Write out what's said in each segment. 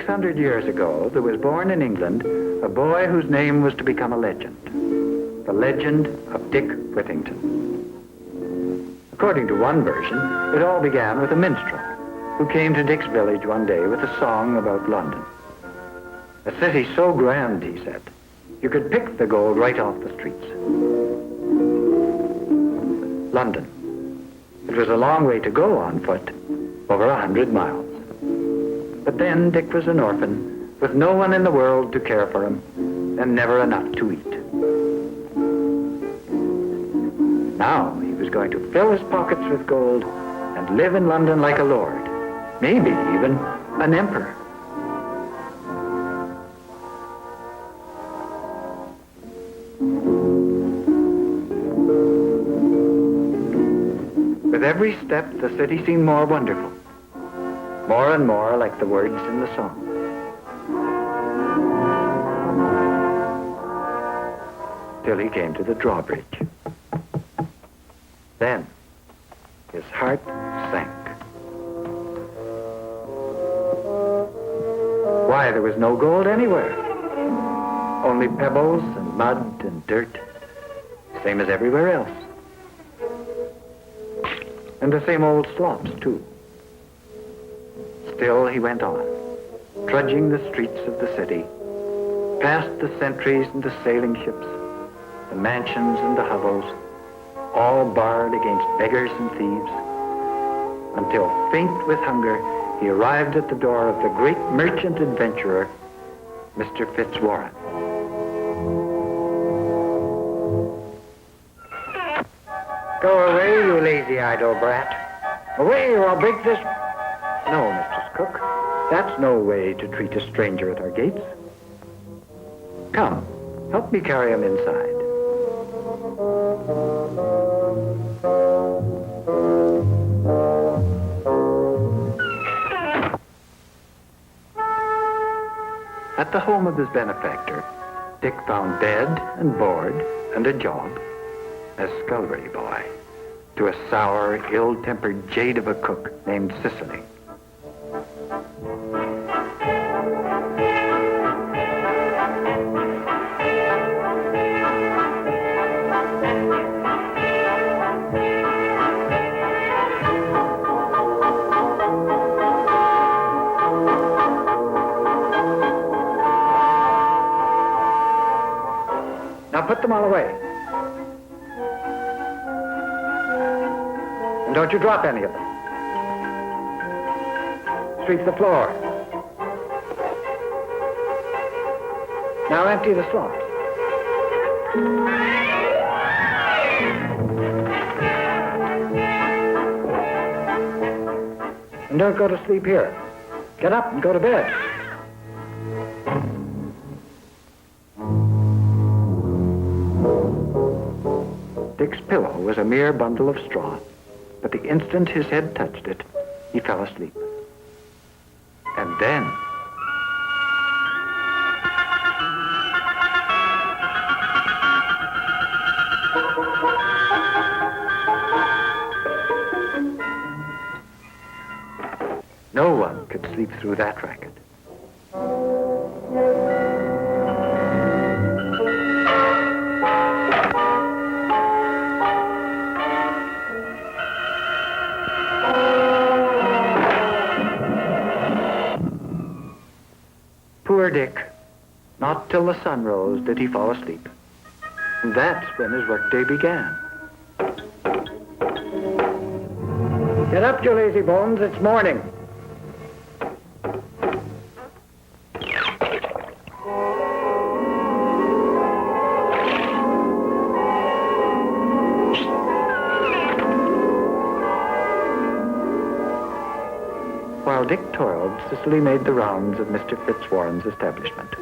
600 years ago, there was born in England a boy whose name was to become a legend. The legend of Dick Whittington. According to one version, it all began with a minstrel who came to Dick's village one day with a song about London. A city so grand, he said, you could pick the gold right off the streets. London. It was a long way to go on foot, over 100 miles. But then Dick was an orphan, with no one in the world to care for him, and never enough to eat. Now he was going to fill his pockets with gold and live in London like a lord, maybe even an emperor. With every step, the city seemed more wonderful, more and more like the words in the song. Till he came to the drawbridge. Then his heart sank. Why, there was no gold anywhere. Only pebbles and mud and dirt, same as everywhere else. And the same old slops, too. Still he went on, trudging the streets of the city, past the sentries and the sailing ships, the mansions and the hovels, all barred against beggars and thieves, until, faint with hunger, he arrived at the door of the great merchant adventurer, Mr. Fitzwarren. Go away, you lazy idle brat. Away, or I'll break this... No, Mistress Cook, that's no way to treat a stranger at our gates. Come, help me carry him inside. At the home of his benefactor, Dick found bed and board and a job as scullery boy to a sour, ill-tempered jade of a cook named Cicely. Now put them all away. And don't you drop any of them. Sweep the floor. Now empty the slops. And don't go to sleep here. Get up and go to bed. Dick's pillow was a mere bundle of straw, but the instant his head touched it, he fell asleep. And then... no one could sleep through that racket. Poor Dick. Not till the sun rose did he fall asleep. And that's when his workday began. Get up, you lazy bones, it's morning. While Dick toiled, Cicely made the rounds of Mr. Fitzwarren's establishment,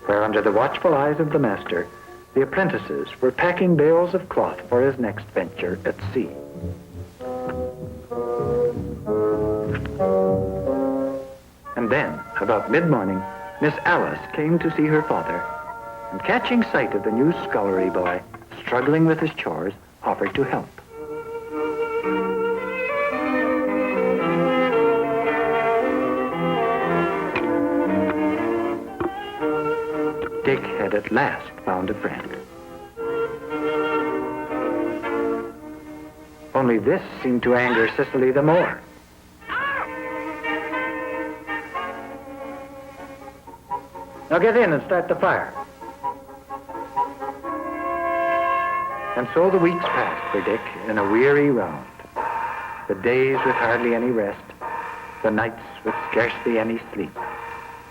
where under the watchful eyes of the master, the apprentices were packing bales of cloth for his next venture at sea. And then, about mid-morning, Miss Alice came to see her father, and catching sight of the new scullery boy struggling with his chores, offered to help. Dick had at last found a friend. Only this seemed to anger Cicely the more. Now get in and start the fire. And so the weeks passed for Dick in a weary round. The days with hardly any rest, the nights with scarcely any sleep.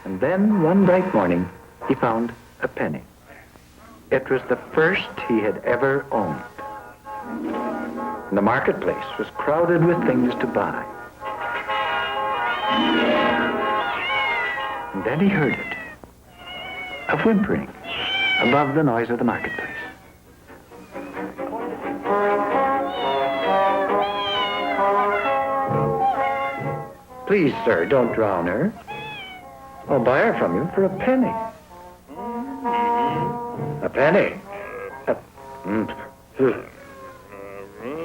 And then, one bright morning, he found a penny. It was the first he had ever owned. And the marketplace was crowded with things to buy. And then he heard it, a whimpering above the noise of the marketplace. Please, sir, don't drown her. I'll buy her from you for a penny. A penny?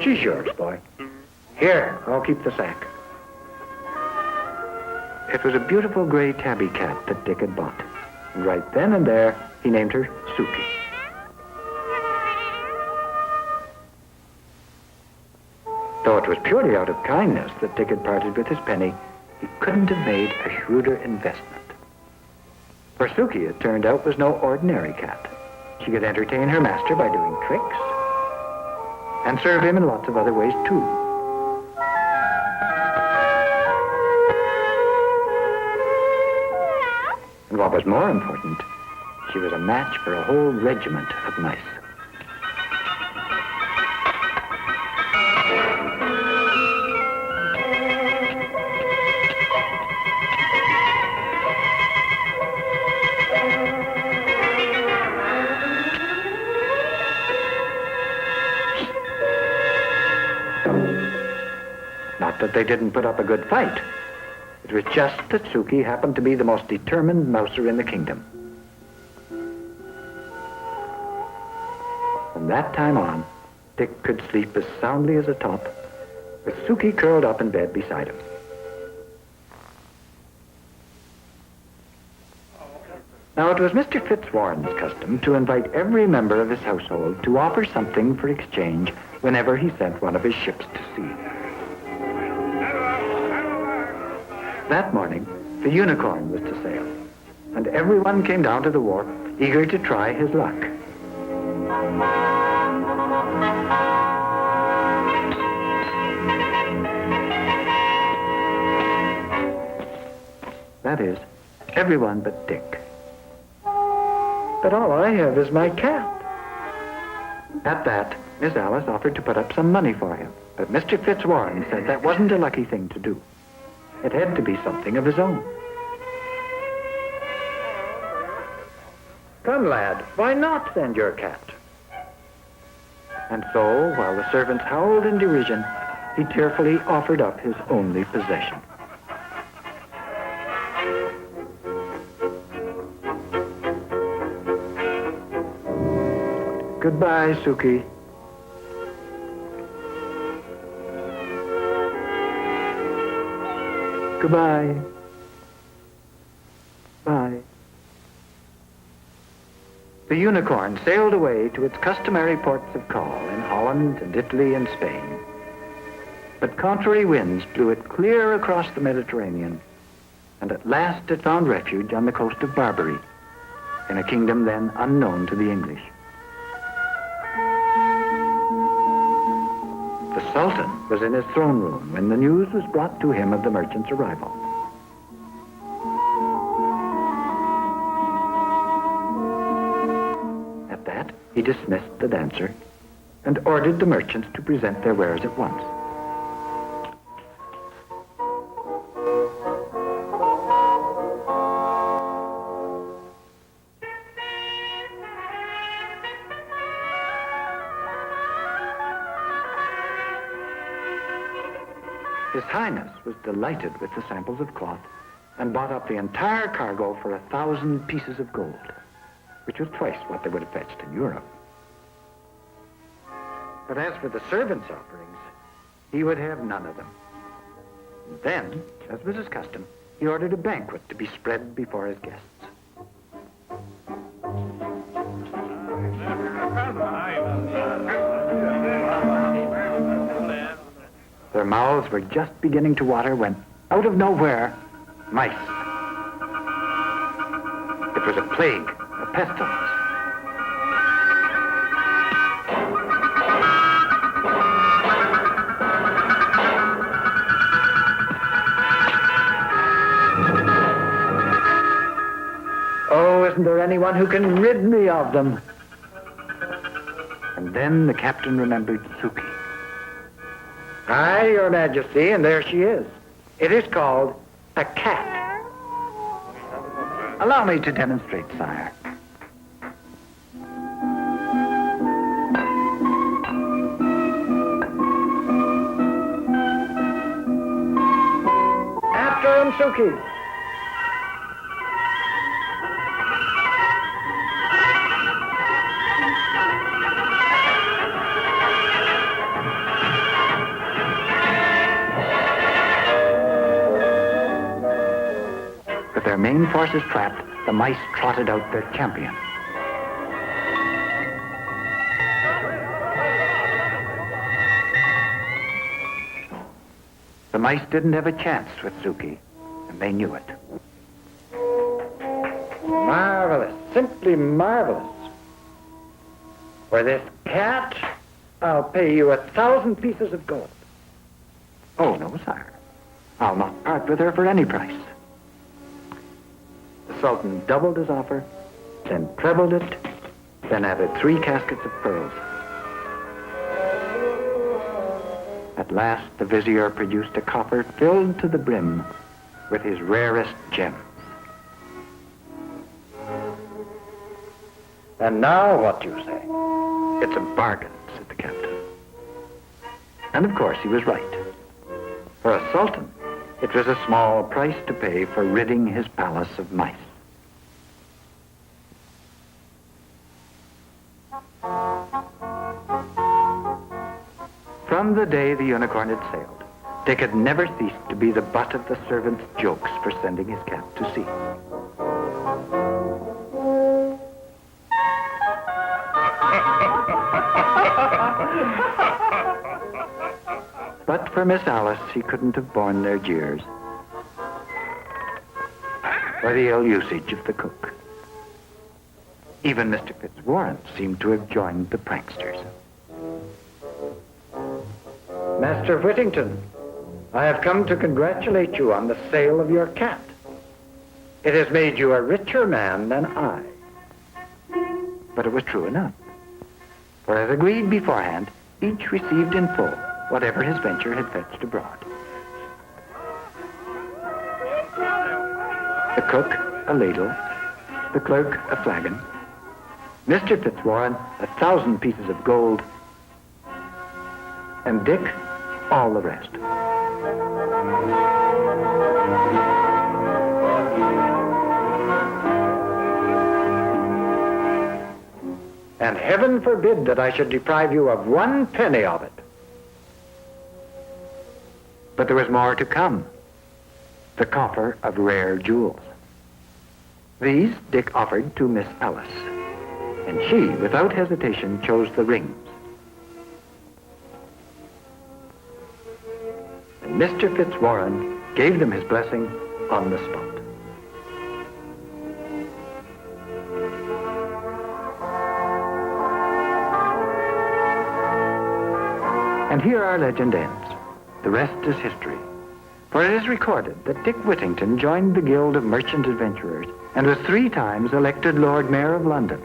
She's yours, boy. Here, I'll keep the sack. It was a beautiful gray tabby cat that Dick had bought. And right then and there, he named her Suki. Though it was purely out of kindness that Dick had parted with his penny, he couldn't have made a shrewder investment. For Suki, it turned out, was no ordinary cat. She could entertain her master by doing tricks and serve him in lots of other ways, too. And what was more important, she was a match for a whole regiment of mice. Not that they didn't put up a good fight. It was just that Suki happened to be the most determined mouser in the kingdom. From that time on, Dick could sleep as soundly as a top, with Suki curled up in bed beside him. Now, it was Mr. Fitzwarren's custom to invite every member of his household to offer something for exchange whenever he sent one of his ships to sea. That morning, the Unicorn was to sail, and everyone came down to the wharf, eager to try his luck. That is, everyone but Dick. But all I have is my cat. At that, Miss Alice offered to put up some money for him, but Mr. Fitzwarren said that wasn't a lucky thing to do. It had to be something of his own. Come, lad, why not send your cat? And so, while the servants howled in derision, he tearfully offered up his only possession. Goodbye, Suki. Goodbye. Bye. The Unicorn sailed away to its customary ports of call in Holland and Italy and Spain. But contrary winds blew it clear across the Mediterranean, and at last it found refuge on the coast of Barbary, in a kingdom then unknown to the English. The Sultan was in his throne room when the news was brought to him of the merchant's arrival. At that, he dismissed the dancer and ordered the merchants to present their wares at once. His Highness was delighted with the samples of cloth and bought up the entire cargo for 1,000 pieces of gold, which was twice what they would have fetched in Europe. But as for the servants' offerings, he would have none of them. And then, as was his custom, he ordered a banquet to be spread before his guests. Their mouths were just beginning to water when, out of nowhere, mice. It was a plague, a pestilence. Oh, isn't there anyone who can rid me of them? And then the captain remembered Suki. Aye, Your Majesty, and there she is. It is called a cat. Allow me to demonstrate, sire. After him, Suki. With their main forces trapped, the mice trotted out their champion. The mice didn't have a chance with Suki, and they knew it. Marvelous, simply marvelous. For this cat, I'll pay you 1,000 pieces of gold. Oh, no, sire. I'll not part with her for any price. The Sultan doubled his offer, then trebled it, then added 3 caskets of pearls. At last, the vizier produced a coffer filled to the brim with his rarest gems. And now what do you say? It's a bargain, said the captain. And of course he was right. For a sultan, it was a small price to pay for ridding his palace of mice. From the day the unicorn had sailed, Dick had never ceased to be the butt of the servants' jokes for sending his cat to sea. But for Miss Alice, he couldn't have borne their jeers or the ill usage of the cook. Even Mr. Fitzwarren seemed to have joined the pranksters. Master Whittington, I have come to congratulate you on the sale of your cat. It has made you a richer man than I. But it was true enough. For as agreed beforehand, each received in full whatever his venture had fetched abroad. The cook, a ladle. The clerk, a flagon. Mr. Fitzwarren, 1,000 pieces of gold. And Dick, all the rest. And heaven forbid that I should deprive you of 1 penny of it. But there was more to come. The coffer of rare jewels. These Dick offered to Miss Alice, and she, without hesitation, chose the rings. And Mr. Fitzwarren gave them his blessing on the spot. And here our legend ends. The rest is history. For it is recorded that Dick Whittington joined the Guild of Merchant Adventurers and was 3 times elected Lord Mayor of London.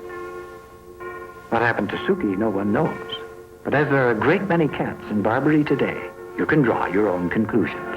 What happened to Suki, no one knows. But as there are a great many cats in Barbary today, you can draw your own conclusions.